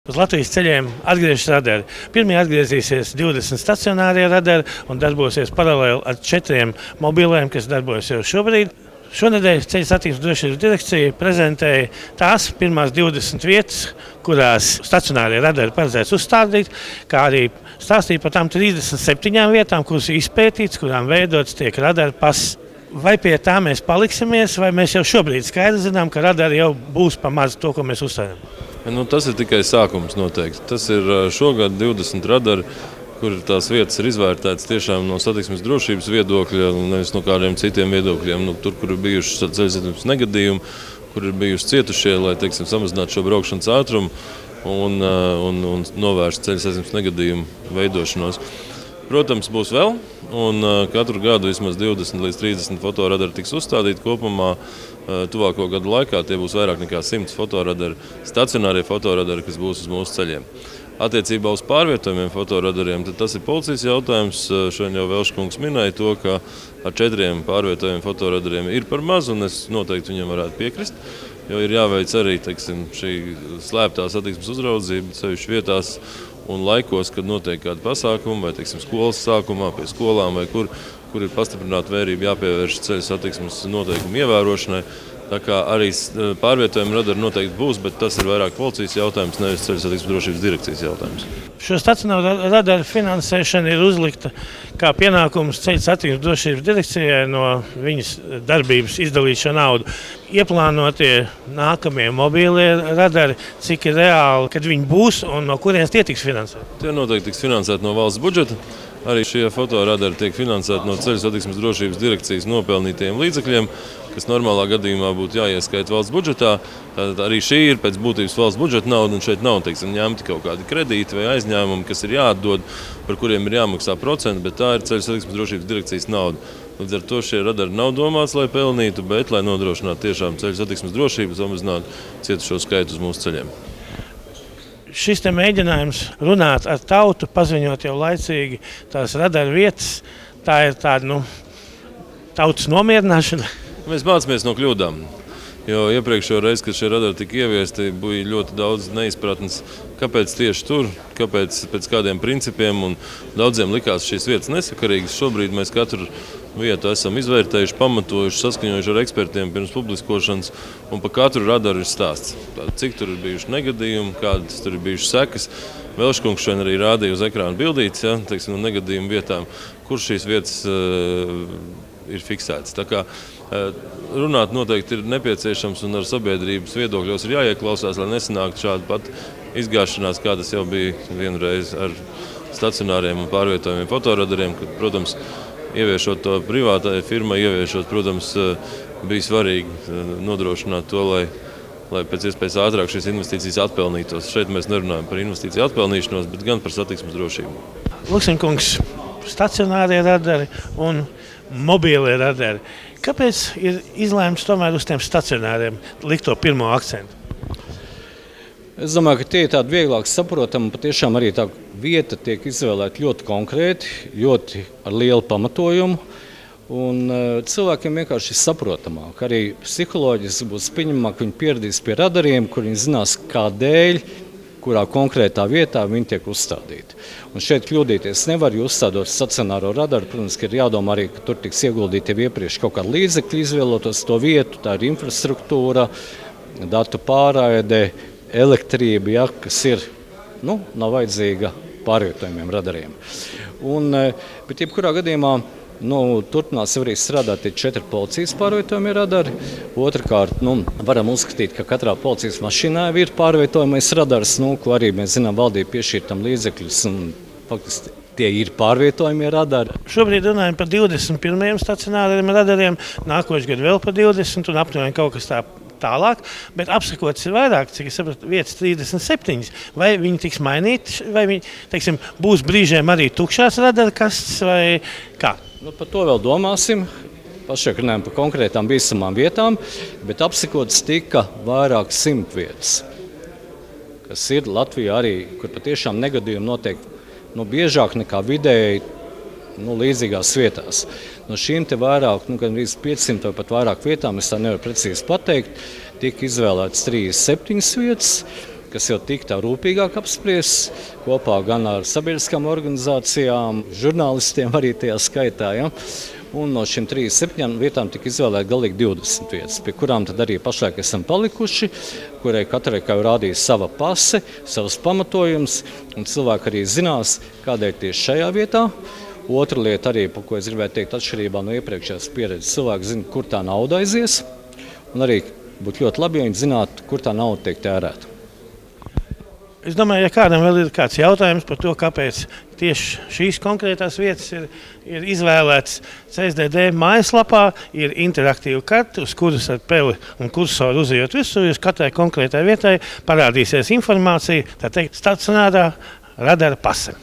Uz Latvijas ceļiem atgriežas radari. Pirmie atgriezīsies 20 stacionārie radari un darbosies paralēli ar 4 mobiliem, kas darbojas jau šobrīd. Šonedēļ Ceļu satiksmes drošības direkcija prezentēja tās pirmās 20 vietas, kurās stacionārie radari paredzēts uzstādīt, kā arī stāstīja par tām 37 vietām, kuras izpētīts, kurām veidots tiek radari pass. Vai pie tā mēs paliksimies, vai mēs jau šobrīd skaidri zinām, ka radari jau būs pa maz to, ko mēs uzstādām? Tas ir tikai sākums noteikti. Tas ir šogad 20 radari, kur tās vietas ir izvērtētas tiešām no satiksmes drošības viedokļa, nevis no kādiem citiem viedokļiem. Tur, kur ir bijuši ceļu satiksmes negadījumi, kur ir bijuši cietušie, lai samazinātu šo braukšanas ātrumu un novērstu ceļu satiksmes negadījumu veidošanos. Protams, būs vēl, un katru gadu vismaz 20 līdz 30 fotoradari tiks uzstādīti kopumā. Tuvāko gadu laikā tie būs vairāk nekā 100 fotoradari, stacionārie fotoradari, kas būs uz mūsu ceļiem. Attiecībā uz pārvietojumiem fotoradariem, tad tas ir policijas jautājums. Šodien jau Velškungs minēja to, ka ar 4 pārvietojumiem fotoradariem ir par maz, un es noteikti viņam varētu piekrist, jo ir jāveic arī šī slēptā satiksmes uzraudzība sevišķi vietās un laikos, kad notiek kādi pasākumi, vai skolas sākumā, pie skolām, vai kur ir pastiprināta vērība jāpievērš ceļu satiksmes noteikumu ievērošanai. Tā kā arī pārvietojumi radari noteikti būs, bet tas ir vairāk policijas jautājums, nevis ceļu satiksmes drošības direkcijas jautājums. Šo stacionāro radaru finansēšana ir uzlikta kā pienākums ceļu satiksmes drošības direkcijai no viņas darbības izdalīt šo naudu. Ieplānotie nākamie mobīlie radari, cik ir reāli, kad viņi būs un no kurienes tie tiks finansēti? Tie noteikti tiks finansēti no valsts budžeta. Arī šie fotoradari tiek finansēti no ceļu satiksmes drošības direkcijas nopelnītajiem līdzekļiem, kas normālā gadījumā būtu jāieskaita valsts budžetā. Tātad arī šī ir pēc būtības valsts budžeta nauda, un šeit nav ņemti kaut kādi kredīti vai aizņēmumi, kas ir jāatdod, par kuriem ir jāmaksā procenti, bet tā ir ceļu satiksmes drošības direkcijas nauda. Līdz ar to šie radari nav domāts, lai pelnītu, bet lai nodrošinātu tiešām ceļu satiksmes drošību, samazinātu cietušo skaitu uz mūsu ceļiem. Šis te mēģinājums runāt ar tautu, paziņot jau laicīgi tās radaru vietas, tā ir tāda, tautas nomierināšana. Mēs mācāmies no kļūdām, jo iepriekšējo reizi, kad šie radari tika ieviesti, bija ļoti daudz neizpratnes, kāpēc tieši tur, kāpēc pēc kādiem principiem, un daudziem likās šīs vietas nesakarīgas. Šobrīd mēs katru vietu esam izvērtējuši, pamatojuši, saskaņojuši ar ekspertiem pirms publiskošanas, un pa katru radaru ir stāsts. Cik tur ir bijuši negadījumi, kādas tur ir bijušas sekas. Velškungs šodien arī rādīja uz ekrāna bildītes, no negadījumu vietām, kur šīs vietas ir fiksētas. Tā kā runāt noteikti ir nepieciešams, un ar sabiedrības viedokļos ir jāieklausās, lai nesanāktu šāda pat izgāšanās, kā tas jau bija vienreiz ar stacionāriem un pārvietojumiem fotoradariem, kad, protams, ieviešot to privātai firmai, protams, bija svarīgi nodrošināt to, lai pēc iespējas ātrāk šīs investīcijas atpelnītos. Šeit mēs nerunājam par investīciju atpelnīšanos, bet gan par satiksmes drošību. Luksemkungs, stacionārie radari un mobīlie radari. Kāpēc ir izlēmts tomēr uz tiem stacionāriem likt to pirmo akcentu? Es domāju, ka tie ir tādi vieglāk saprotami, patiešām arī tā vieta tiek izvēlēta ļoti konkrēti, ļoti ar lielu pamatojumu, un cilvēkiem vienkārši ir saprotamāk. Arī psiholoģiski būs pieņemamāk, viņi pieradīs pie radariem, kur viņi zinās, kādēļ, kurā konkrētā vietā viņi tiek uzstādīti. Un šeit kļūdīties nevar, jo uzstādot stacionāro radaru, protams, ka ir jādomā arī, ka tur tiks ieguldīti jau iepriekš kaut kādi līdzekļi, izvēlotos to vietu, tā ir infrastruktūra, datu pārraide, elektrība, kas ir, nav vajadzīga pārvietojumiem radariem. Bet jebkurā gadījumā turpinās arī strādāt tie 4 policijas pārvietojumie radari. Otrakārt, varam uzskatīt, ka katrā policijas mašīnā ir pārvietojamais radars, ko arī mēs zinām, valdība piešķir tam līdzekļus, un faktiski tie ir pārvietojamie radari. Šobrīd runājam par 21 stacionāriem radariem, nākošais gadu vēl par 20 un aptuveni kaut kas tālāk, bet apsakots ir vairāk, cik es sapratu, vietas 37. Vai viņi tiks mainīti, vai viņi, būs brīžiem arī tukšās radaru kastes, vai kā? Par to vēl domāsim. Pašlaik runājam par konkrētām bīstamām vietām, bet apsakots tika vairāk 100 vietas, kas ir Latvijā arī, kur patiešām negadījumi notiek biežāk nekā vidēji līdzīgās vietās. No šīm te vairāk, gan 500 vai pat vairāk vietām, es tā nevaru precīzi pateikt, tika izvēlētas 37 vietas, kas jau tik tā rūpīgāk apspriests kopā gan ar sabiedriskām organizācijām, žurnālistiem arī tajā skaitā. Ja? Un no šīm 37 vietām tika izvēlēta galīgi 20 vietas, pie kurām tad arī pašlaik esam palikuši, kurai katrai kā rādīs sava pase, savs pamatojums, un cilvēki arī zinās, kādēļ tieši šajā vietā. Otra lieta arī, par ko es gribētu teikt, atšķirībā no iepriekšējās pieredzes, cilvēki zina, kur tā nauda aizies, un arī būtu ļoti labi, ja viņi zinātu, kur tā nauda tiek tērēta. Es domāju, ja kādam vēl ir kāds jautājums par to, kāpēc tieši šīs konkrētās vietas ir izvēlētas, CSDD mājaslapā ir interaktīva karte, uz kuras ar peli un kursoru uzejot visur, uz katrai konkrētai vietai parādīsies informācija, tā teikt, stacionārā radara pase.